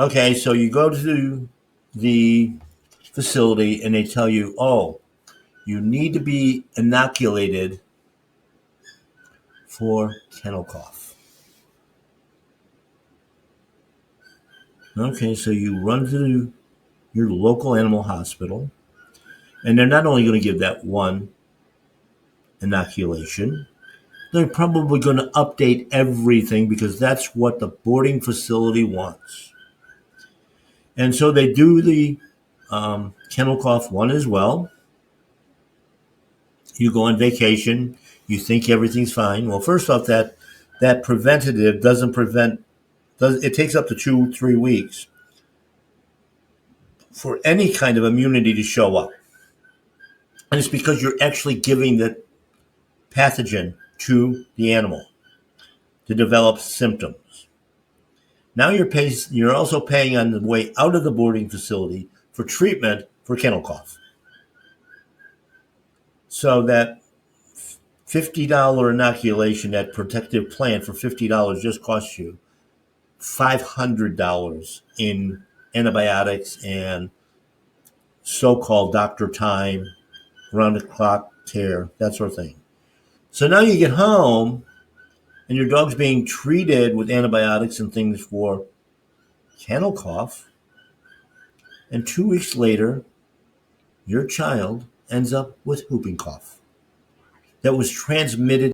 Okay, so you go to the facility and they tell you, oh, you need to be inoculated for kennel cough. Okay, so you run to your local animal hospital, and they're not only going to give that one inoculation, they're probably going to update everything because that's what the boarding facility wants. And so they do the kennel cough one as well. You go on vacation, you think everything's fine. Well, first off, that preventative doesn't prevent. It takes up to 2-3 weeks for any kind of immunity to show up, and it's because you're actually giving the pathogen to the animal to develop symptoms. Now you're also paying on the way out of the boarding facility for treatment for kennel cough. So that $50 inoculation, that protective plan for $50 just costs you $500 in antibiotics and so-called doctor time, round the clock care, that sort of thing. So now you get home and your dog's being treated with antibiotics and things for kennel cough, and 2 weeks later, your child ends up with whooping cough that was transmitted